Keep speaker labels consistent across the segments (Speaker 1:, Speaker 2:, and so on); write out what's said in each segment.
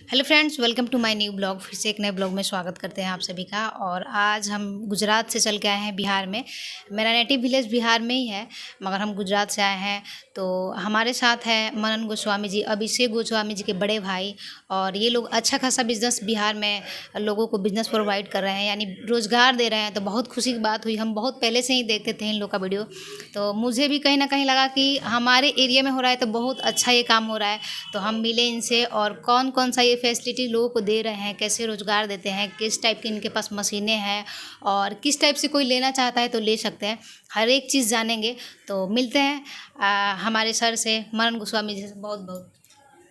Speaker 1: Hello friends, welcome to my new blog. फिर से एक नए ब्लॉग में स्वागत करते हैं आप सभी का। और आज हम गुजरात से चल के आए हैं बिहार में। मेरा नेटिव विलेज बिहार में ही है, मगर हम गुजरात से आए हैं। तो हमारे साथ है मनन गोस्वामी जी, अभिषेक गोस्वामी जी के बड़े भाई। और ये लोग अच्छा खासा बिजनेस बिहार में लोगों को बिजनेस प्रोवाइड कर रहे हैं, यानी रोज़गार दे रहे हैं। तो बहुत खुशी की बात हुई। हम बहुत पहले से ही देखते थे इन लोग का वीडियो, तो मुझे भी कहीं ना कहीं लगा कि हमारे एरिया में हो रहा है तो बहुत अच्छा ये काम हो रहा है। तो हम मिले इनसे, और कौन कौन सा ये फैसिलिटी लोगों को दे रहे हैं, कैसे रोज़गार देते हैं, किस टाइप की इनके पास मशीनें हैं, और किस टाइप से कोई लेना चाहता है तो ले सकते हैं, हर एक चीज़ जानेंगे। तो मिलते हैं हमारे सर से, मनन गोस्वामी जी से। बहुत बहुत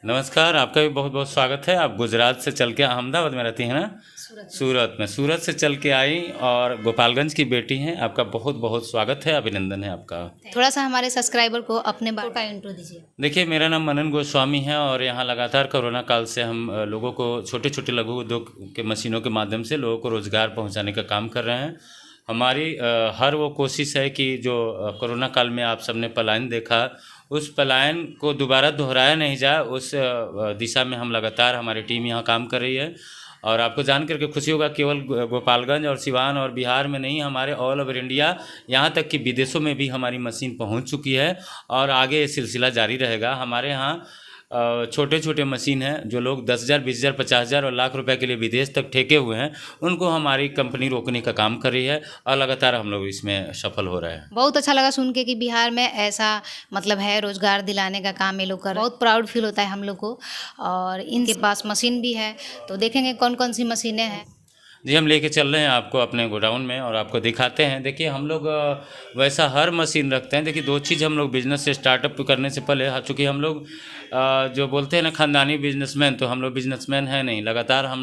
Speaker 2: नमस्कार, आपका भी बहुत बहुत स्वागत है। आप गुजरात से चल के अहमदाबाद में रहती हैं ना? सूरत से चल के आई और गोपालगंज की बेटी हैं। आपका बहुत बहुत स्वागत है, अभिनंदन है आपका।
Speaker 1: थोड़ा सा हमारे सब्सक्राइबर को अपने बारे का इंट्रो दीजिए।
Speaker 2: देखिए, मेरा नाम मनन गोस्वामी है और यहाँ लगातार कोरोना काल से हम लोगों को छोटे छोटे लघु उद्योग के मशीनों के माध्यम से लोगों को रोज़गार पहुँचाने का काम कर रहे हैं। हमारी हर वो कोशिश है कि जो कोरोना काल में आप सबने पलायन देखा, उस पलायन को दोबारा दोहराया नहीं जाए, उस दिशा में हम लगातार हमारी टीम यहाँ काम कर रही है। और आपको जान करके खुशी होगा, केवल गोपालगंज और सिवान और बिहार में नहीं, हमारे ऑल ओवर इंडिया, यहाँ तक कि विदेशों में भी हमारी मशीन पहुँच चुकी है और आगे ये सिलसिला जारी रहेगा। हमारे यहाँ छोटे छोटे मशीन हैं, जो लोग 10,000, 20,000, 50,000 और लाख रुपए के लिए विदेश तक ठेके हुए हैं, उनको हमारी कंपनी रोकने का काम कर रही है और लगातार हम लोग इसमें सफल हो रहे हैं।
Speaker 1: बहुत अच्छा लगा सुन के कि बिहार में ऐसा मतलब है, रोज़गार दिलाने का काम ये लोग कर रहे हैं। बहुत प्राउड फील होता है हम लोग को। और इनके पास मशीन भी है, तो देखेंगे कौन कौन सी मशीनें हैं।
Speaker 2: जी, हम लेके चल रहे हैं आपको अपने गोडाउन में और आपको दिखाते हैं। देखिए, हम लोग वैसा हर मशीन रखते हैं। देखिए, दो चीज़ हम लोग बिज़नेस से स्टार्टअप करने से पहले, चूँकि हम लोग जो बोलते हैं ना खानदानी बिजनेसमैन, तो हम लोग बिजनेसमैन हैं नहीं। लगातार हम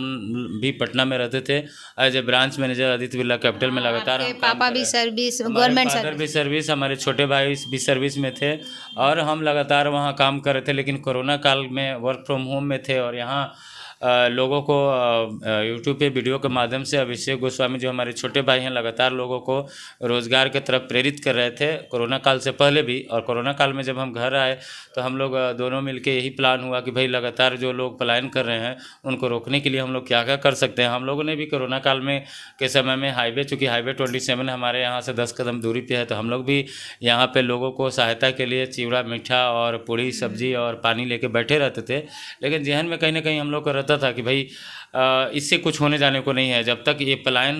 Speaker 2: भी पटना में रहते थे as a branch manager Aditya Birla Capital में। लगातार हम
Speaker 1: पापा भी सर्विस, गवर्नमेंट
Speaker 2: फादर भी सर्विस, हमारे छोटे भाई भी सर्विस में थे और हम लगातार वहाँ काम कर रहे थे। लेकिन कोरोना काल में वर्क फ्रॉम होम में थे और यहाँ लोगों को यूट्यूब पे वीडियो के माध्यम से अभिषेक गोस्वामी जो हमारे छोटे भाई हैं, लगातार लोगों को रोज़गार की तरफ प्रेरित कर रहे थे, कोरोना काल से पहले भी। और कोरोना काल में जब हम घर आए तो हम लोग दोनों मिलके यही प्लान हुआ कि भाई लगातार जो लोग पलायन कर रहे हैं उनको रोकने के लिए हम लोग क्या क्या कर सकते हैं। हम लोगों ने भी कोरोना काल में के समय में हाईवे, चूँकि हाईवे 27 हमारे यहाँ से 10 कदम दूरी पे है, तो हम लोग भी यहाँ पे लोगों को सहायता के लिए चिवड़ा, मीठा और पूड़ी सब्जी और पानी लेके बैठे रहते थे। लेकिन जहन में कहीं ना कहीं हम लोग को रहता था कि भाई इससे कुछ होने जाने को नहीं है। जब तक ये पलायन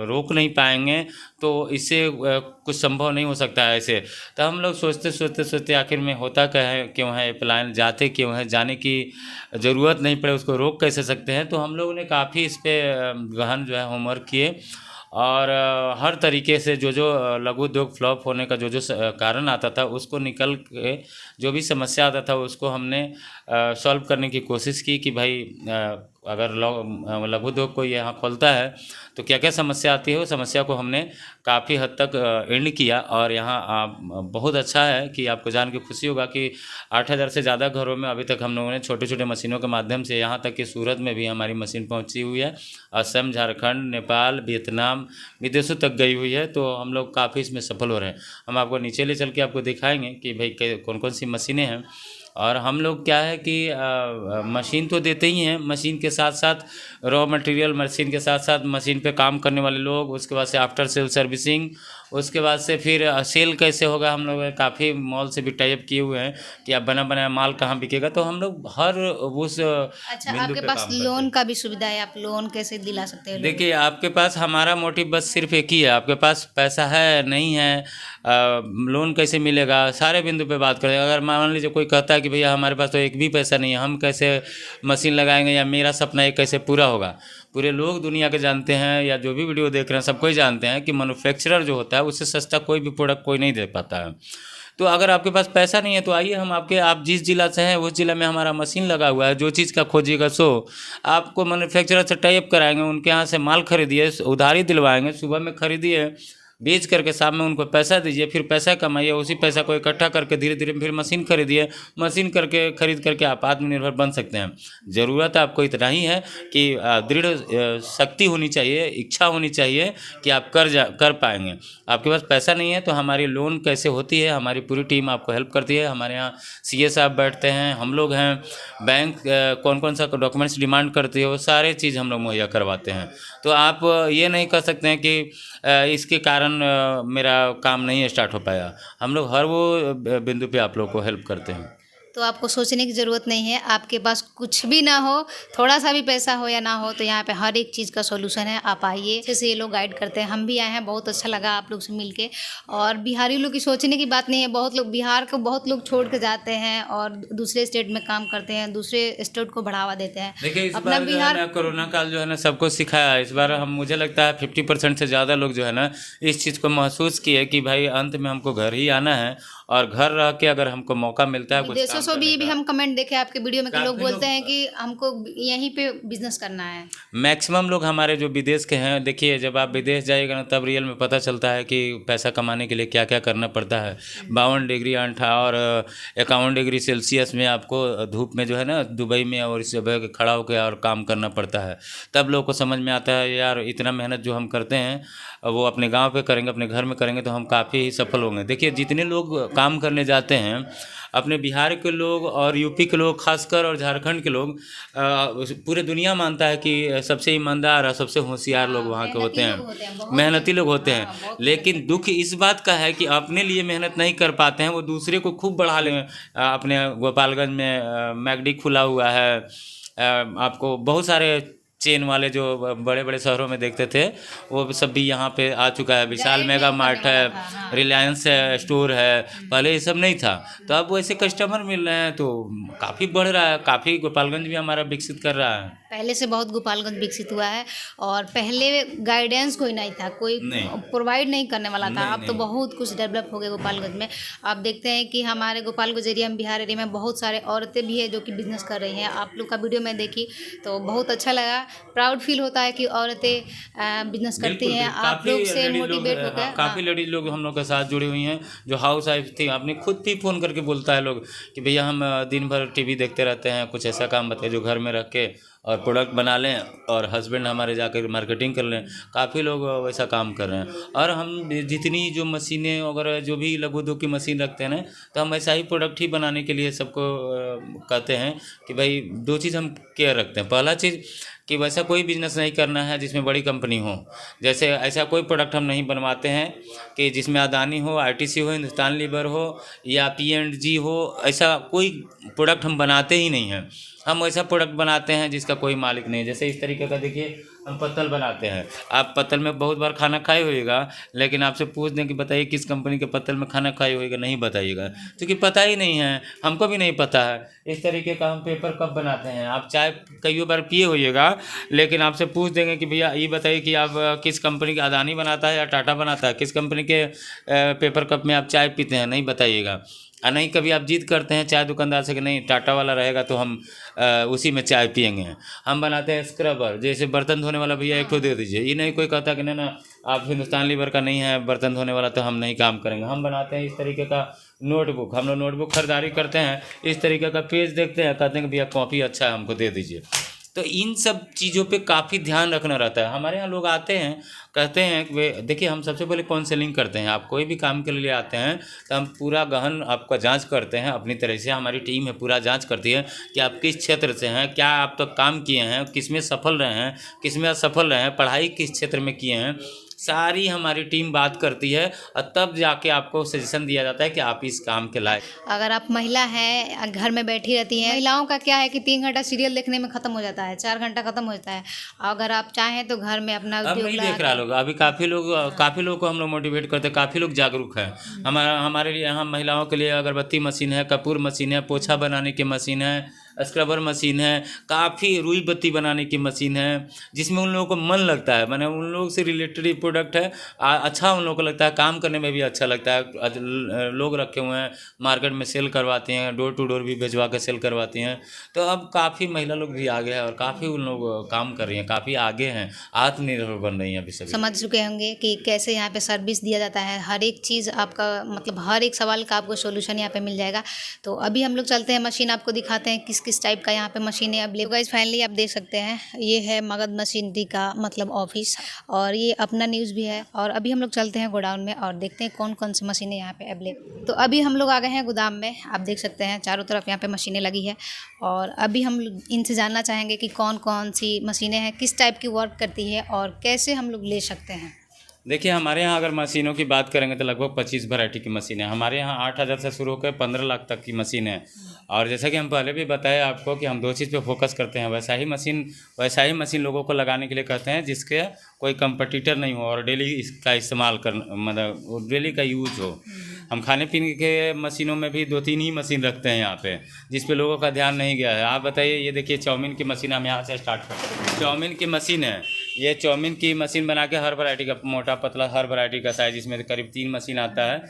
Speaker 2: रोक नहीं पाएंगे तो इससे कुछ संभव नहीं हो सकता है ऐसे। तो हम लोग सोचते आखिर में होता क्या है, क्यों है ये पलायन, जाते क्यों है, जाने की ज़रूरत नहीं पड़े, उसको रोक कैसे सकते हैं। तो हम लोगों ने काफ़ी इस पर गहन जो है होमवर्क किए और हर तरीके से जो लघु उद्योग फ्लॉप होने का जो कारण आता था, उसको निकल के जो भी समस्या आता था उसको हमने सॉल्व करने की कोशिश की कि भाई अगर लघु उद्योग कोई यहाँ खोलता है तो क्या क्या समस्या आती है, उस समस्या को हमने काफ़ी हद तक एंड किया। और यहाँ बहुत अच्छा है कि आपको जान के खुशी होगा कि 8,000 से ज़्यादा घरों में अभी तक हम लोगों ने छोटे छोटे मशीनों के माध्यम से, यहाँ तक कि सूरत में भी हमारी मशीन पहुँची हुई है। असम, झारखंड, नेपाल, वियतनाम, विदेशों तक गई हुई है। तो हम लोग काफ़ी इसमें सफल हो रहे हैं। हम आपको नीचे ले चल के आपको दिखाएंगे कि भाई कौन कौन सी मशीनें हैं। और हम लोग क्या है कि मशीन तो देते ही हैं, मशीन के साथ साथ रॉ मटेरियल, मशीन के साथ साथ मशीन पे काम करने वाले लोग, उसके बाद से आफ्टर सेल सर्विसिंग, उसके बाद से फिर सेल कैसे होगा। हम लोग काफ़ी मॉल से भी टाइप किए हुए हैं कि आप बना बनाया माल कहाँ बिकेगा। तो हम लोग हर उस
Speaker 1: अच्छा, आपके पास लोन का भी सुविधा है? आप लोन कैसे दिला सकते हैं?
Speaker 2: देखिए, आपके पास हमारा मोटिव बस सिर्फ एक ही है, आपके पास पैसा है नहीं है, लोन कैसे मिलेगा, सारे बिंदु पे बात करें। अगर मान लीजिए कोई कहता है कि भैया हमारे पास तो एक भी पैसा नहीं है, हम कैसे मशीन लगाएंगे या मेरा सपना ये कैसे पूरा होगा। पूरे लोग दुनिया के जानते हैं, या जो भी वीडियो देख रहे हैं सबको ही जानते हैं कि मैन्युफैक्चरर जो होता है उससे सस्ता कोई भी प्रोडक्ट कोई नहीं दे पाता है। तो अगर आपके पास पैसा नहीं है तो आइए, हम आप जिस जिला से हैं उस जिला में हमारा मशीन लगा हुआ है। जो चीज़ का खोजिएगा सो आपको मैन्युफैक्चरर से टाइप कराएंगे, उनके यहाँ से माल खरीदिए, उधारी दिलवाएंगे, सुबह में खरीदिए, बेच करके शाम में उनको पैसा दीजिए, फिर पैसा कमाइए, उसी पैसा को इकट्ठा करके धीरे धीरे फिर मशीन खरीदिए, मशीन खरीद करके आप आत्मनिर्भर बन सकते हैं। ज़रूरत आपको इतना ही है कि दृढ़ शक्ति होनी चाहिए, इच्छा होनी चाहिए कि आप कर पाएंगे। आपके पास पैसा नहीं है तो हमारी लोन कैसे होती है, हमारी पूरी टीम आपको हेल्प करती है। हमारे यहाँ सीए साहब बैठते हैं, हम लोग हैं, बैंक कौन कौन सा डॉक्यूमेंट्स डिमांड करती है वो सारे चीज़ हम लोग मुहैया करवाते हैं। तो आप ये नहीं कर सकते हैं कि इसके कारण मेरा काम नहीं स्टार्ट हो पाया। हम लोग हर वो बिंदु पे आप लोग को हेल्प करते हैं।
Speaker 1: तो आपको सोचने की ज़रूरत नहीं है, आपके पास कुछ भी ना हो, थोड़ा सा भी पैसा हो या ना हो, तो यहाँ पे हर एक चीज़ का सॉल्यूशन है। आप आइए, अच्छे से ये लोग गाइड करते हैं। हम भी आए हैं, बहुत अच्छा लगा आप लोग से मिलके। और बिहारी लोग की सोचने की बात नहीं है, बहुत लोग बिहार को बहुत लोग छोड़ के जाते हैं और दूसरे स्टेट में काम करते हैं, दूसरे स्टेट को बढ़ावा देते हैं।
Speaker 2: देखिए इस
Speaker 1: अपना
Speaker 2: बार जो है
Speaker 1: बिहार
Speaker 2: ना कोरोना काल जो है ना सबको सिखाया है। इस बार मुझे लगता है 50% से ज़्यादा लोग जो है ना इस चीज़ को महसूस किए कि भाई अंत में हमको घर ही आना है, और घर रह के अगर हमको मौका मिलता है कुछ
Speaker 1: विदेशों
Speaker 2: काम
Speaker 1: से भी
Speaker 2: करने का।
Speaker 1: हम कमेंट देखे आपके वीडियो में कि लोग
Speaker 2: काफ़ी
Speaker 1: बोलते
Speaker 2: लोग-
Speaker 1: हैं कि हमको यहीं पे बिजनेस करना है।
Speaker 2: मैक्सिमम लोग हमारे जो विदेश के हैं, देखिए जब आप विदेश जाइएगा ना तब रियल में पता चलता है कि पैसा कमाने के लिए क्या क्या करना पड़ता है। 52 डिग्री अंठा और 51 डिग्री सेल्सियस में आपको धूप में जो है ना दुबई में और इस जगह खड़ा होकर और काम करना पड़ता है। तब लोग को समझ में आता है यार इतना मेहनत जो हम करते हैं वो अपने गांव पे करेंगे, अपने घर में करेंगे तो हम काफ़ी ही सफल होंगे। देखिए जितने लोग काम करने जाते हैं, अपने बिहार के लोग और यूपी के लोग खासकर और झारखंड के लोग, पूरे दुनिया मानता है कि सबसे ईमानदार और सबसे होशियार लोग वहाँ के होते हैं, मेहनती लोग होते हैं। लेकिन दुख इस बात का है कि अपने लिए मेहनत नहीं कर पाते हैं, वो दूसरे को खूब बढ़ा ले। अपने गोपालगंज में मैगडी खुला हुआ है, आपको बहुत सारे चेन वाले जो बड़े बड़े शहरों में देखते थे वो सब भी यहाँ पे आ चुका है। विशाल मेगा मार्ट है, रिलायंस स्टोर है, पहले ये सब नहीं था। तो अब वैसे कस्टमर मिल रहे हैं तो काफ़ी बढ़ रहा है, काफ़ी गोपालगंज भी हमारा विकसित कर रहा है।
Speaker 1: पहले से बहुत गोपालगंज विकसित हुआ है। और पहले गाइडेंस कोई नहीं था, कोई प्रोवाइड नहीं करने वाला था। अब तो बहुत कुछ डेवलप हो गया गोपालगंज में। आप देखते हैं कि हमारे गोपालगंज एरिया में, बिहार एरिया में बहुत सारे औरतें भी हैं जो कि बिजनेस कर रही हैं। आप लोग का वीडियो मैं देखी तो बहुत अच्छा लगा, प्राउड फील होता है कि औरतें बिजनेस करती हैं। आप लोग से मोटिवेट होकर
Speaker 2: काफ़ी लेडीज लोग हम लोग के साथ जुड़ी हुई हैं जो हाउस वाइफ थी। आपने खुद भी फ़ोन करके बोलता है लोग कि भैया हम दिन भर टीवी देखते रहते हैं, कुछ ऐसा काम बताइए जो घर में रख के और प्रोडक्ट बना लें और हस्बैंड हमारे जाकर मार्केटिंग कर लें। काफ़ी लोग वैसा काम कर रहे हैं। और हम जितनी जो मशीनें वगैरह जो भी लघु उद्योग की मशीन रखते हैं ना, तो हम ऐसा ही प्रोडक्ट ही बनाने के लिए सबको कहते हैं कि भाई दो चीज़ हम केयर रखते हैं। पहला चीज़ कि वैसा कोई बिजनेस नहीं करना है जिसमें बड़ी कंपनी हो। जैसे ऐसा कोई प्रोडक्ट हम नहीं बनवाते हैं कि जिसमें अदानी हो, आईटीसी हो, हिंदुस्तान लीवर हो या पीएनजी हो, ऐसा कोई प्रोडक्ट हम बनाते ही नहीं हैं। हम ऐसा प्रोडक्ट बनाते हैं जिसका कोई मालिक नहीं। जैसे इस तरीके का देखिए हम पत्तल बनाते हैं। आप पत्तल में बहुत बार खाना खाए होइएगा, लेकिन आपसे पूछ दें कि बताइए किस कंपनी के पत्तल में खाना खाए होइएगा, नहीं बताइएगा, क्योंकि पता ही नहीं है, हमको भी नहीं पता है। इस तरीके का हम पेपर कप बनाते हैं। आप चाय कई बार पिए होइएगा, लेकिन आपसे पूछ देंगे कि भैया ये बताइए कि आप किस कंपनी का, अदानी बनाता है या टाटा बनाता है, किस कंपनी के पेपर कप में आप चाय पीते हैं, नहीं बताइएगा। और नहीं कभी आप जिद करते हैं चाय दुकानदार से कि नहीं टाटा वाला रहेगा तो हम उसी में चाय पियेंगे। हम बनाते हैं स्क्रबर, जैसे बर्तन धोने वाला भैया एक तो दे दीजिए। ये नहीं कोई कहता कि ना आप हिंदुस्तान लीवर का नहीं है बर्तन धोने वाला तो हम नहीं काम करेंगे। हम बनाते हैं इस तरीके का नोटबुक। हम लोग नोटबुक खरीदारी करते हैं, इस तरीके का पेज देखते हैं, कहते हैं कि भैया कॉपी अच्छा है हमको दे दीजिए। तो इन सब चीज़ों पे काफ़ी ध्यान रखना रहता है। हमारे यहाँ लोग आते हैं, कहते हैं कि देखिए हम सबसे पहले काउंसलिंग करते हैं। आप कोई भी काम के लिए आते हैं तो हम पूरा गहन आपका जांच करते हैं अपनी तरह से। हमारी टीम है पूरा जांच करती है कि आप किस क्षेत्र से हैं, क्या आप तक काम किए हैं, किस में सफल रहे हैं, किस में असफल रहे हैं, पढ़ाई किस क्षेत्र में किए हैं, सारी हमारी टीम बात करती है और तब जाके आपको सजेशन दिया जाता है कि आप इस काम के लायक।
Speaker 1: अगर आप महिला हैं, घर में बैठी रहती हैं, महिलाओं का क्या है कि 3 घंटा सीरियल देखने में ख़त्म हो जाता है, 4 घंटा ख़त्म हो जाता है। अगर आप चाहें तो घर में अपना
Speaker 2: अब
Speaker 1: उद्योग
Speaker 2: नहीं देख रहा लोग, अभी काफ़ी लोग को हम लोग मोटिवेट करते हैं, काफ़ी लोग जागरूक हैं। हमारे लिए यहाँ महिलाओं के लिए अगरबत्ती मशीन है, कपूर मशीन है, पोछा बनाने की मशीन है, स्क्रबर मशीन है, काफ़ी रुई बत्ती बनाने की मशीन है, जिसमें उन लोगों को मन लगता है, मैंने उन लोगों से रिलेटेड प्रोडक्ट है। अच्छा उन लोगों को लगता है, काम करने में भी अच्छा लगता है। लोग रखे हुए हैं, मार्केट में सेल करवाते हैं, डोर टू डोर भी भिजवा कर सेल करवाती हैं। तो अब काफ़ी महिला लोग भी आगे हैं और काफ़ी उन लोग काम कर रही हैं, काफ़ी आगे हैं, आत्मनिर्भर बन रही हैं अभी सभी।
Speaker 1: समझ चुके होंगे कि कैसे यहाँ पे सर्विस दिया जाता है, हर एक चीज़ आपका मतलब हर एक सवाल का आपको सॉल्यूशन यहाँ पे मिल जाएगा। तो अभी हम लोग चलते हैं, मशीन आपको दिखाते हैं किस किस टाइप का यहाँ पे मशीन है अवेलेबल। गाइस फाइनली आप देख सकते हैं, ये है मगध मशीनरी का मतलब ऑफिस, और ये अपना न्यूज़ भी है। और अभी हम लोग चलते हैं गोडाउन में और देखते हैं कौन कौन सी मशीनें यहाँ पे अवेलेबल। तो अभी हम लोग आ गए हैं गोदाम में, आप देख सकते हैं चारों तरफ यहाँ पे मशीनें लगी है। और अभी हम इनसे जानना चाहेंगे कि कौन कौन सी मशीनें हैं, किस टाइप की वर्क करती है और कैसे हम लोग ले सकते हैं।
Speaker 2: देखिए, हमारे यहाँ अगर मशीनों की बात करेंगे तो लगभग 25 वैरायटी की मशीन है। हमारे यहाँ 8,000 से शुरू होकर 15 लाख तक की मशीन है। और जैसा कि हम पहले भी बताए आपको कि हम 2 चीज़ पे फोकस करते हैं, वैसा ही मशीन लोगों को लगाने के लिए कहते हैं जिसके कोई कंपटीटर नहीं हो और डेली इसका इस्तेमाल कर मतलब डेली का यूज हो। हम खाने पीने के मशीनों में भी 2-3 ही मशीन रखते हैं यहाँ पे, जिस पे लोगों का ध्यान नहीं गया है। आप बताइए, ये देखिए चाउमीन की मशीन, हम यहाँ से स्टार्ट करते हैं। चाउमीन की मशीन है, ये चाउमीन की मशीन बना के हर वैरायटी का, मोटा पतला हर वैरायटी का साइज, इसमें करीब 3 मशीन आता है।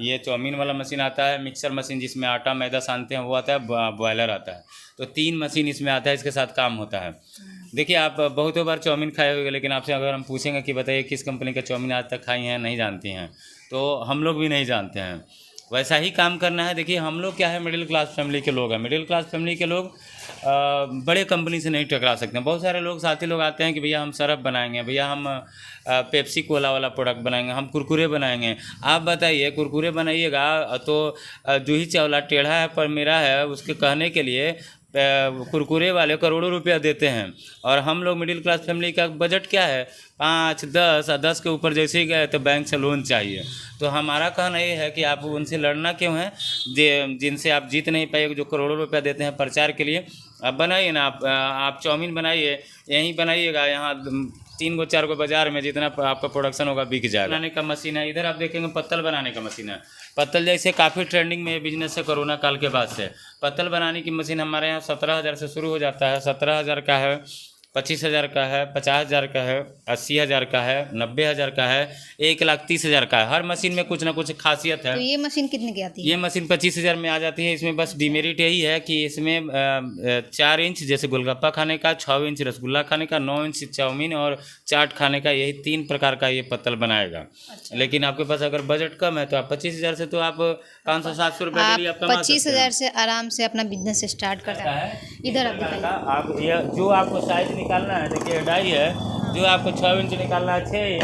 Speaker 2: ये चाउमीन वाला मशीन आता है, मिक्सर मशीन जिसमें आटा मैदा सानते हैं वो आता है, बॉयलर आता है। तो 3 मशीन इसमें आता है, इसके साथ काम होता है। देखिए, आप बहुतों बार चाउमीन खाए होंगे, लेकिन आपसे अगर हम पूछेंगे कि बताइए किस कंपनी का चाउमीन आज तक खाई हैं, नहीं जानती हैं, तो हम लोग भी नहीं जानते हैं। वैसा ही काम करना है। देखिए, हम लोग क्या है, मिडिल क्लास फैमिली के लोग हैं। मिडिल क्लास फैमिली के लोग बड़े कंपनी से नहीं टकरा सकते हैं। बहुत सारे लोग, साथी लोग आते हैं कि भैया हम सरफ बनाएंगे, भैया हम पेप्सी कोला वाला प्रोडक्ट बनाएंगे, हम कुरकुरे बनाएंगे। आप बताइए, कुरकुरे बनाइएगा तो जूही चावला टेढ़ा है पर मेरा है, उसके कहने के लिए कुरकुरे वाले करोड़ों रुपया देते हैं। और हम लोग मिडिल क्लास फैमिली का बजट क्या है, 5, 10 और 10 के ऊपर जैसे ही गए तो बैंक से लोन चाहिए। तो हमारा कहना ये है कि आप उनसे लड़ना क्यों है, जिनसे आप जीत नहीं पाएंगे, जो करोड़ों रुपया देते हैं प्रचार के लिए। आप बनाइए ना, आप चाउमीन बनाइए, यहीं बनाइएगा, यहाँ 3 गो 4 गो बाज़ार में जितना आपका प्रोडक्शन होगा बिक जाएगा। बनाने का मशीन है, इधर आप देखेंगे पत्तल बनाने का मशीन है। पत्तल जैसे काफ़ी ट्रेंडिंग में बिजनेस है कोरोना काल के बाद से। पत्तल बनाने की मशीन हमारे यहाँ 17,000 से शुरू हो जाता है। 17,000 का है, 25,000 का है, 50,000 का है, 80,000 का है, 90,000 का है, 1,30,000 का है। हर मशीन में कुछ ना कुछ खासियत है।
Speaker 1: तो ये मशीन कितने की आती है?
Speaker 2: ये मशीन 25,000 में आ जाती है। इसमें बस डिमेरिट यही है कि इसमें 4 इंच जैसे गोलगप्पा खाने का, 6 इंच रसगुल्ला खाने का, 9 इंच चाउमीन और चाट खाने का, यही 3 प्रकार का ये पत्तल बनाएगा।
Speaker 1: अच्छा।
Speaker 2: लेकिन आपके पास अगर बजट कम है तो आप 25,000 से तो आप 500-700 रुपये डेली आप कमा सकते हैं।
Speaker 1: 25,000 से आराम से अपना बिजनेस स्टार्ट कर सकते हैं। इधर आप दिखाइए।
Speaker 2: आप ये जो आपको साइज निकालना है, देखिए डाई है, जो आपको 6 इंच निकालना है, 6 इंच,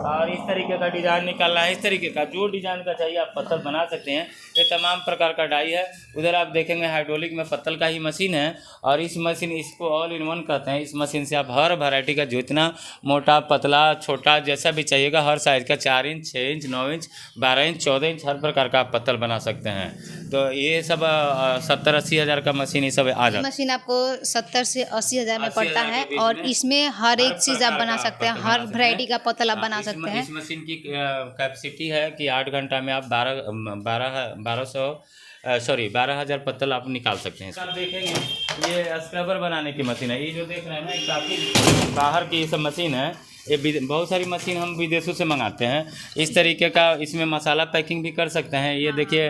Speaker 2: और इस तरीके का डिज़ाइन निकालना है, इस तरीके का जो डिज़ाइन का चाहिए आप पत्तल बना सकते हैं। ये तमाम प्रकार का डाई है। उधर आप देखेंगे हाइड्रोलिक में पत्तल का ही मशीन है, और इस मशीन, इसको ऑल इन वन कहते हैं। इस मशीन से आप हर वैरायटी का जितना मोटा पतला छोटा जैसा भी चाहिएगा, हर साइज़ का 4 inch 6 inch 9 inch 12 inch 14 inch हर प्रकार का आप पत्तल बना सकते हैं। तो ये सब 70-80 हज़ार का मशीन ये सब आ जाता है।
Speaker 1: मशीन आपको 70 से 80 हज़ार में पड़ता है, और इसमें हर एक चीज़ आप बना सकते हैं, हर वैरायटी का पत्तल आप बना सकते हैं।
Speaker 2: इस मशीन की कैपेसिटी है कि 8 घंटा में आप 12,000 पत्तल आप निकाल सकते हैं। आप देखेंगे ये स्क्रबर बनाने की मशीन है। ये जो देख रहे हैं ना, काफ़ी बाहर की ये सब मशीन है। ये बहुत सारी मशीन हम विदेशों से मंगाते हैं। इस तरीके का इसमें मसाला पैकिंग भी कर सकते हैं। ये देखिए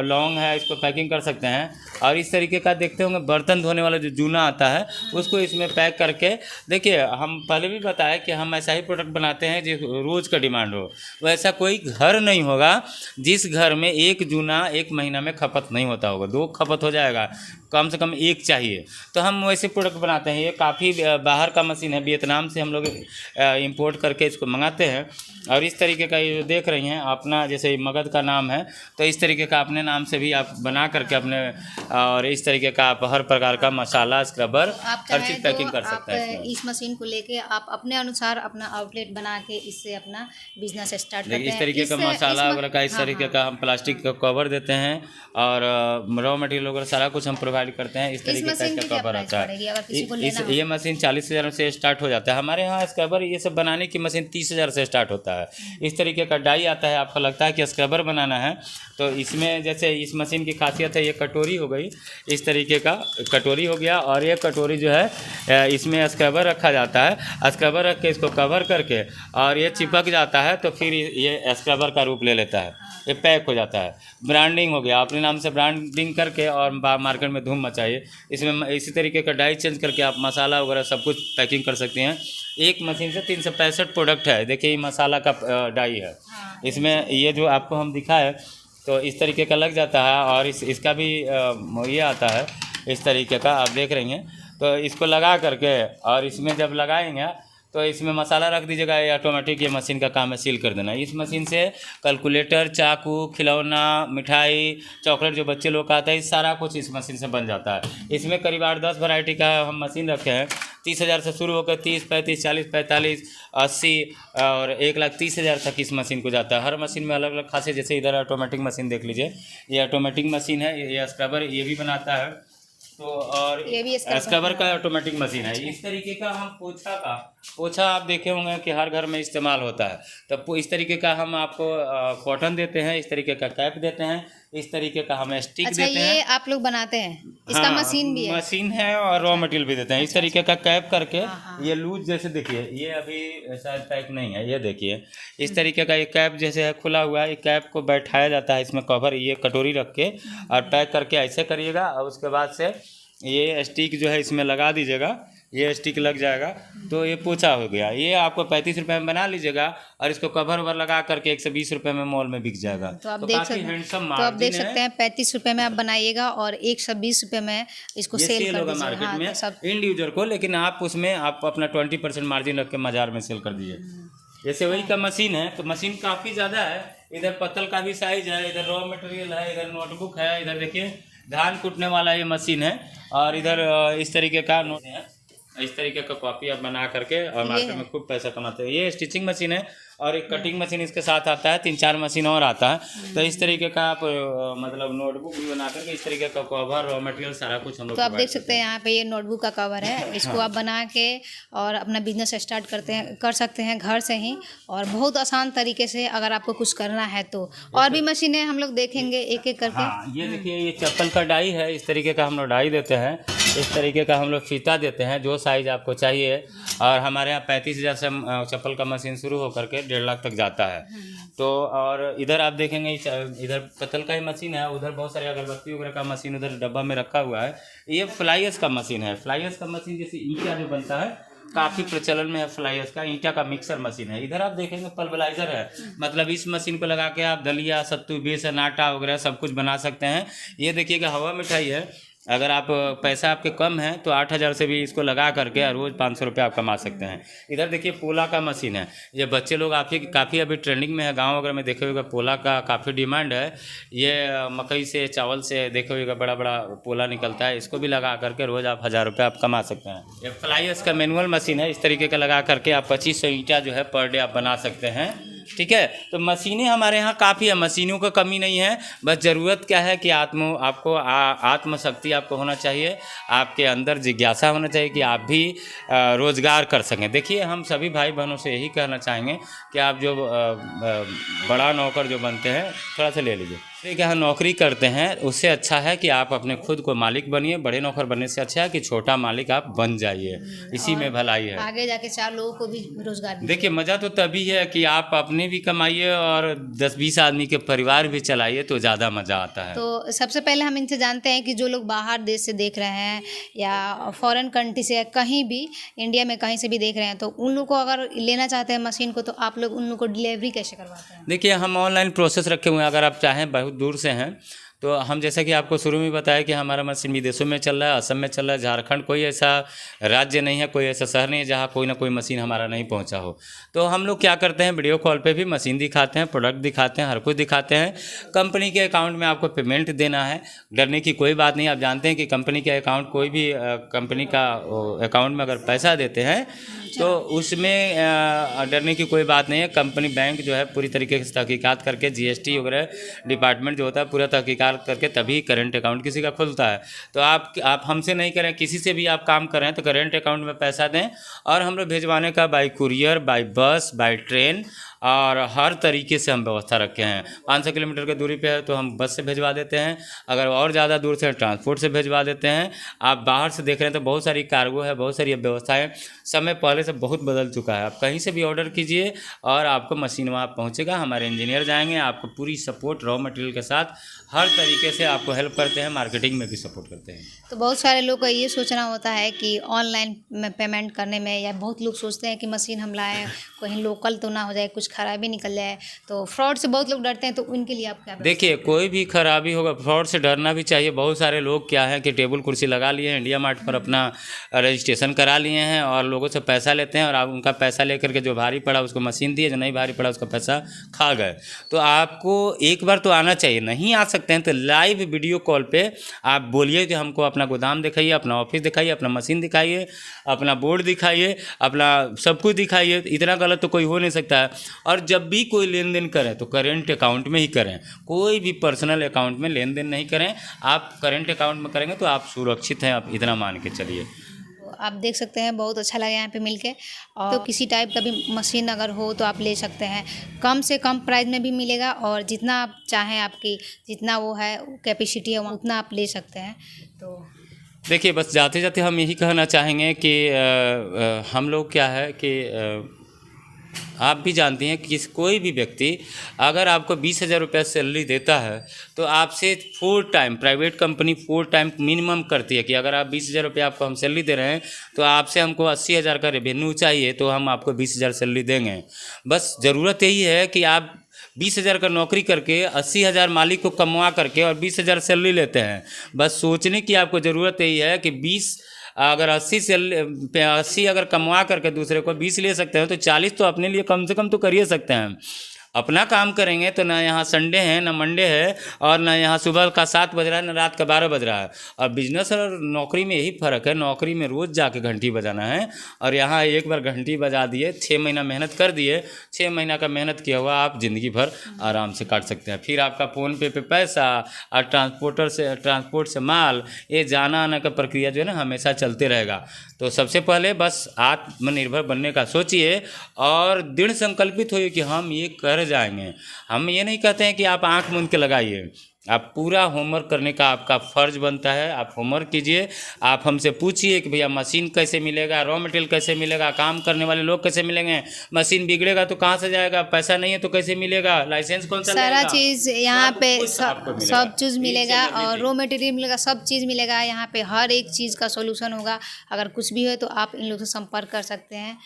Speaker 2: लौंग है, इसको पैकिंग कर सकते हैं। और इस तरीके का देखते होंगे बर्तन धोने वाला जो जूना आता है, उसको इसमें पैक करके, देखिए हम पहले भी बताया कि हम ऐसा ही प्रोडक्ट बनाते हैं जो रोज़ का डिमांड हो। वैसा कोई घर नहीं होगा जिस घर में एक जूना 1 महीना में खपत नहीं होता होगा। 2 खपत हो जाएगा, कम से कम 1 चाहिए। तो हम वैसे प्रोडक्ट बनाते हैं। ये काफ़ी बाहर का मशीन है, वियतनाम से हम लोग इंपोर्ट करके इसको मंगाते हैं। और इस तरीके का ये जो देख रही हैं अपना, जैसे मगध का नाम है, तो इस तरीके का अपने नाम से भी आप बना करके अपने, और इस तरीके का आप हर प्रकार का मसाला स्क्रबर हर चीज़ पैकिंग कर सकते हैं।
Speaker 1: इस मशीन को लेके आप अपने अनुसार अपना आउटलेट बना के इससे अपना बिजनेस स्टार्ट करते हैं।
Speaker 2: इस तरीके का मसाला वगैरह का, इस तरीके का हम प्लास्टिक का कवर देते हैं, और रॉ मटेरियल वगैरह सारा कुछ हम प्रोवाइड प्रोवाइड करते हैं। इस तरीके का
Speaker 1: मशीन की
Speaker 2: इसका
Speaker 1: क्या
Speaker 2: कवर
Speaker 1: प्राइस
Speaker 2: आता
Speaker 1: पड़ेगी अगर
Speaker 2: है।
Speaker 1: किसी को लेना हो?
Speaker 2: ये मशीन 40,000 से स्टार्ट हो जाता है। हमारे यहाँ स्क्रबर ये सब बनाने की मशीन 30,000 से स्टार्ट होता है। इस तरीके का डाई आता है। आपको लगता है कि स्क्रबर बनाना है तो इसमें जैसे इस मशीन की खासियत है, ये कटोरी हो गई, इस तरीके का कटोरी हो गया, और ये कटोरी जो है इसमें स्क्रबर रखा जाता है। स्क्रबर रख के इसको कवर करके और ये चिपक जाता है तो फिर ये स्क्रबर का रूप ले लेता है, ये पैक हो जाता है। ब्रांडिंग हो गया, अपने नाम से ब्रांडिंग करके और मार्केट में धूम मचाइए। इसमें इसी तरीके का डाई चेंज करके आप मसाला वगैरह सब कुछ पैकिंग कर सकते हैं। एक मशीन से 365 प्रोडक्ट है। देखिए ये मसाला का डाई है, इसमें ये जो आपको हम दिखाए तो इस तरीके का लग जाता है, और इसका भी ये आता है इस तरीके का, आप देख रही हैं। तो इसको लगा करके और इसमें जब लगाएंगे तो इसमें मसाला रख दीजिएगा, ये ऑटोमेटिक ये मशीन का काम है सील कर देना। इस मशीन से कैलकुलेटर, चाकू, खिलौना, मिठाई, चॉकलेट जो बच्चे लोग का आता है, इस सारा कुछ इस मशीन से बन जाता है। इसमें करीब 8-10 वैरायटी का हम मशीन रखे हैं। 30,000 से शुरू होकर 30, 35, 40, 45, 80 और 1,30,000 तक इस मशीन को जाता है। हर मशीन में अलग अलग खासियत, जैसे इधर ऑटोमेटिक मशीन देख लीजिए, ये ऑटोमेटिक मशीन है, ये स्क्रबर ये भी बनाता है। तो और
Speaker 1: ये भी
Speaker 2: स्क्रबर का ऑटोमेटिक मशीन है। इस तरीके का हम पोछा आप देखे होंगे कि हर घर में इस्तेमाल होता है। तो इस तरीके का हम आपको कॉटन देते हैं, इस तरीके का कैप देते हैं, इस तरीके का हम स्टिक
Speaker 1: अच्छा,
Speaker 2: देते हैं।
Speaker 1: ये आप लोग बनाते हैं? इसका मशीन भी है?
Speaker 2: मशीन है और रॉ मटेरियल भी देते हैं। इस तरीके का कैप करके ये लूज, जैसे देखिए ये अभी शायद पैक नहीं है, ये देखिए इस तरीके का ये कैप जैसे है खुला हुआ है, ये कैप को बैठाया जाता है इसमें कवर, ये कटोरी रख के और पैक करके ऐसे करिएगा, और उसके बाद से ये स्टिक जो है इसमें लगा दीजिएगा, ये स्टिक लग जाएगा तो ये पोछा हो गया। ये आपको 35 रुपये में बना लीजिएगा और इसको कवर ववर लगा करके 120 रुपये में मॉल में बिक जाएगा।
Speaker 1: तो आप देख सकते हैं 35 रुपये में आप बनाइएगा और 120 रुपये में इसको सेल कर
Speaker 2: होगा
Speaker 1: दीजिए
Speaker 2: मार्केट में इंड यूजर को, लेकिन आप उसमें आप अपना 20% मार्जिन रख के बाजार में सेल कर दीजिए। जैसे वही का मशीन है, तो मशीन काफ़ी ज़्यादा है। इधर पत्तल का भी साइज है, इधर रॉ मटेरियल है, इधर नोटबुक है, इधर देखिए धान कूटने वाला ये मशीन है, और इधर इस तरीके का नोट है, इस तरीके का कॉपी आप बना करके और मार्केट में खूब पैसा कमाते हैं। ये स्टिचिंग मशीन है और एक कटिंग मशीन इसके साथ आता है, 3-4 मशीन और आता है। तो इस तरीके का आप मतलब नोटबुक भी बना करके इस तरीके का कवर, रॉ मटेरियल सारा कुछ हम लोग।
Speaker 1: तो आप देख सकते हैं यहाँ पे ये नोटबुक का कवर है, इसको आप बना के और अपना बिजनेस स्टार्ट कर सकते हैं घर से ही, और बहुत आसान तरीके से अगर आपको कुछ करना है तो। और भी मशीनें हम लोग देखेंगे एक एक करके।
Speaker 2: हाँ, ये देखिए ये चप्पल का डाई है, इस तरीके का हम लोग डाई देते हैं, इस तरीके का हम लोग फीता देते हैं जो साइज़ आपको चाहिए। और हमारे यहाँ 35,000 से चप्पल का मशीन शुरू होकर के 1.5 लाख तक जाता है। तो और इधर आप देखेंगे इधर पत्तल का ही मशीन है, उधर बहुत सारे अगरबत्ती वगैरह का मशीन उधर डब्बा में रखा हुआ है। ये फ्लाइस का मशीन है। फ्लाइस का मशीन जैसे ईंटा जो बनता है, काफ़ी प्रचलन में है फ्लाइस का, ईंटा का मिक्सर मशीन है। इधर आप देखेंगे पल्वराइजर है, मतलब इस मशीन को लगा के आप दलिया, सत्तू, बेसन, आटा वगैरह सब कुछ बना सकते हैं। ये देखिएगा हवा मिठाई है, अगर आप पैसा आपके कम है तो 8,000 से भी इसको लगा करके रोज़ 500 रुपये आप कमा सकते हैं। इधर देखिए पोला का मशीन है, ये बच्चे लोग काफ़ी अभी ट्रेंडिंग में है। गांव वगैरह में देखे हुएगा पोला का काफ़ी डिमांड है। ये मकई से, चावल से देखे हुएगा बड़ा बड़ा पोला निकलता है, इसको भी लगा करके रोज़ आप 1,000 रुपये आप कमा सकते हैं। ये फ्लाइस का मैनुअल मशीन है, इस तरीके का लगा करके आप 2500 ईंटा जो है पर डे आप बना सकते हैं। ठीक है, तो मशीनें हमारे यहाँ काफ़ी है, मशीनों का कमी नहीं है। बस ज़रूरत क्या है कि आपको आत्मशक्ति आपको होना चाहिए, आपके अंदर जिज्ञासा होना चाहिए कि आप भी रोज़गार कर सकें। देखिए हम सभी भाई बहनों से यही कहना चाहेंगे कि आप जो बड़ा नौकर जो बनते हैं, थोड़ा सा ले लीजिए, ठीक है, नौकरी करते हैं उससे अच्छा है कि आप अपने खुद को मालिक बनिए। बड़े नौकर बनने से अच्छा है कि छोटा मालिक आप बन जाइए, इसी में भलाई है।
Speaker 1: आगे जाके 4 लोगों को भी रोजगार दीजिए।
Speaker 2: देखिए मज़ा तो तभी है कि आप अपने भी कमाइए और 10-20 आदमी के परिवार भी चलाइए, तो ज़्यादा मज़ा आता है।
Speaker 1: तो सबसे पहले हम इनसे जानते हैं कि जो लोग बाहर देश से देख रहे हैं या फॉरेन कंट्री से, कहीं भी इंडिया में कहीं से भी देख रहे हैं, तो उन लोग को अगर लेना चाहते हैं मशीन को, तो आप लोग उन लोग को डिलीवरी कैसे करवाते हैं?
Speaker 2: देखिए हम ऑनलाइन प्रोसेस रखे हुए हैं। अगर आप चाहें बहुत दूर से हैं तो हम, जैसा कि आपको शुरू में बताया कि हमारा मशीन विदेशों में चल रहा है, असम में चल रहा है, झारखंड, कोई ऐसा राज्य नहीं है, कोई ऐसा शहर नहीं है जहाँ कोई ना कोई मशीन हमारा नहीं पहुँचा हो। तो हम लोग क्या करते हैं, वीडियो कॉल पे भी मशीन दिखाते हैं, प्रोडक्ट दिखाते हैं, हर कुछ दिखाते हैं। कंपनी के अकाउंट में आपको पेमेंट देना है, डरने की कोई बात नहीं। आप जानते हैं कि कंपनी के अकाउंट, कोई भी कंपनी का अकाउंट में अगर पैसा देते हैं तो उसमें डरने की कोई बात नहीं है। कंपनी बैंक जो है पूरी तरीके से तहकीकात करके जीएसटी वगैरह डिपार्टमेंट जो होता है पूरा तहकीकात करके तभी करेंट अकाउंट किसी का खुलता है। तो आप हमसे नहीं करें, किसी से भी आप काम कर रहे हैं तो करेंट अकाउंट में पैसा दें, और हम लोग भिजवाने का by courier, by bus, by train और हर तरीके से हम व्यवस्था रखे हैं। 500 किलोमीटर की दूरी पे है तो हम बस से भिजवा देते हैं, अगर और ज़्यादा दूर से ट्रांसपोर्ट से भिजवा देते हैं। आप बाहर से देख रहे हैं तो बहुत सारी कार्गो है, बहुत सारी व्यवस्थाएं, समय पहले से बहुत बदल चुका है। आप कहीं से भी ऑर्डर कीजिए और आपको मशीन वहाँ पहुँचेगा, हमारे इंजीनियर जाएंगे, आपको पूरी सपोर्ट रॉ मटेरियल के साथ हर तरीके से आपको हेल्प करते हैं, मार्केटिंग में भी सपोर्ट करते हैं।
Speaker 1: तो बहुत सारे लोग का ये सोचना होता है कि ऑनलाइन में पेमेंट करने में, या बहुत लोग सोचते हैं कि मशीन हम लाएँ कहीं लोकल तो ना हो जाए, कुछ खराबी निकल जाए, तो फ्रॉड से बहुत लोग डरते हैं। तो उनके लिए आप क्या
Speaker 2: देखिए, कोई भी खराबी होगा, फ्रॉड से डरना भी चाहिए। बहुत सारे लोग क्या है कि टेबल कुर्सी लगा लिए हैं, इंडिया मार्ट पर अपना रजिस्ट्रेशन करा लिए हैं और लोगों से पैसा लेते हैं, और आप उनका पैसा लेकर के जो भारी पड़ा उसको मशीन दिए, जो नहीं भारी पड़ा उसका पैसा खा गए। तो आपको एक बार तो आना चाहिए, नहीं आ सकते हैं तो लाइव वीडियो कॉल पे आप बोलिए कि हमको अपना गोदाम दिखाइए, अपना ऑफिस दिखाइए, अपना मशीन दिखाइए, अपना बोर्ड दिखाइए, अपना सब कुछ दिखाइए। इतना गलत तो कोई हो नहीं सकता है। और जब भी कोई लेन देन करें तो करेंट अकाउंट में ही करें, कोई भी पर्सनल अकाउंट में लेन देन नहीं करें। आप करेंट अकाउंट में करेंगे तो आप सुरक्षित हैं, आप इतना मान के चलिए।
Speaker 1: तो आप देख सकते हैं, बहुत अच्छा लगा यहाँ पे मिलके। और तो किसी टाइप का भी मशीन अगर हो तो आप ले सकते हैं, कम से कम प्राइस में भी मिलेगा, और जितना आप चाहें, आपकी जितना वो है कैपेसिटी है उतना आप ले सकते हैं। तो
Speaker 2: देखिए, बस जाते जाते हम यही कहना चाहेंगे कि हम लोग क्या है कि आप भी जानती हैं कि कोई भी व्यक्ति अगर आपको 20,000 रुपये सैलरी देता है तो आपसे 4 time, private company 4 time minimum करती है कि अगर आप 20,000 रुपये आपको हम सैलरी दे रहे हैं तो आपसे हमको 80,000 का रेवेन्यू चाहिए, तो हम आपको 20,000 सैलरी देंगे। बस ज़रूरत यही है कि आप 20,000 का नौकरी करके 80,000 मालिक को कमवा करके और 20,000 सैलरी लेते हैं। बस सोचने की आपको ज़रूरत यही है कि 80 अगर कमवा करके दूसरे को 20 ले सकते हैं तो 40 तो अपने लिए कम से कम तो कर ही सकते हैं। अपना काम करेंगे तो ना यहाँ संडे है, ना मंडे है, और ना यहाँ सुबह का 7 बज रहा है, ना रात का 12 बज रहा है। और बिजनेस और नौकरी में यही फ़र्क है, नौकरी में रोज़ जाके घंटी बजाना है, और यहाँ एक बार घंटी बजा दिए, 6 महीना मेहनत कर दिए, 6 महीना का मेहनत किया हुआ आप ज़िंदगी भर आराम से काट सकते हैं। फिर आपका फ़ोन पे पैसा और ट्रांसपोर्ट से माल, ये जाना आना का प्रक्रिया जो है ना हमेशा चलते रहेगा। तो सबसे पहले बस आत्मनिर्भर बनने का सोचिए और दृढ़ संकल्पित होइए कि हम ये कर जाएंगे। हम ये नहीं कहते हैं कि आप आंख मूंद के लगाइए, आप पूरा होमवर्क करने का आपका फ़र्ज बनता है। आप होमवर्क कीजिए, आप हमसे पूछिए कि भैया मशीन कैसे मिलेगा, रॉ मटेरियल कैसे मिलेगा, काम करने वाले लोग कैसे मिलेंगे, मशीन बिगड़ेगा तो कहाँ से जाएगा, पैसा नहीं है तो कैसे मिलेगा, लाइसेंस कौन सा
Speaker 1: सारा
Speaker 2: लगेगा?
Speaker 1: चीज़ यहाँ पे सब चीज़ मिलेगा,
Speaker 2: Each and
Speaker 1: और
Speaker 2: everything।
Speaker 1: रॉ मटेरियल मिलेगा, सब चीज़ मिलेगा यहाँ पे, हर एक चीज़ का सॉल्यूशन होगा। अगर कुछ भी हो तो आप इन लोगों से संपर्क कर सकते हैं।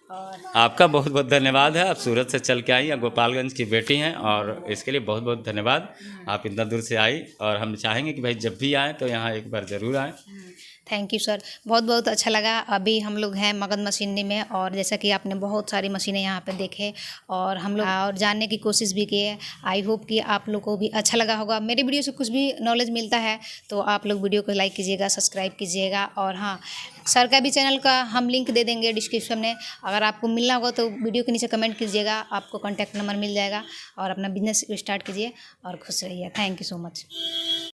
Speaker 1: और
Speaker 2: आपका बहुत बहुत धन्यवाद है। आप सूरत से चल के आई, आप गोपालगंज की बेटी हैं, और इसके लिए बहुत बहुत धन्यवाद। आप इतना दूर से आई, और हम चाहेंगे कि भाई जब भी आएँ तो यहाँ एक बार ज़रूर आएँ।
Speaker 1: थैंक यू सर, बहुत बहुत अच्छा लगा। अभी हम लोग हैं मगध मशीनरी में, और जैसा कि आपने बहुत सारी मशीनें यहाँ पे देखे और हम लोग और जानने की कोशिश भी की है। आई होप कि आप लोग को भी अच्छा लगा होगा। मेरे वीडियो से कुछ भी नॉलेज मिलता है तो आप लोग वीडियो को लाइक कीजिएगा, सब्सक्राइब कीजिएगा, और हाँ, सर का भी चैनल का हम लिंक दे देंगे डिस्क्रिप्शन में। अगर आपको मिलना होगा तो वीडियो के नीचे कमेंट कीजिएगा, आपको कॉन्टैक्ट नंबर मिल जाएगा, और अपना बिजनेस स्टार्ट कीजिए और खुश रहिए। Thank you so much.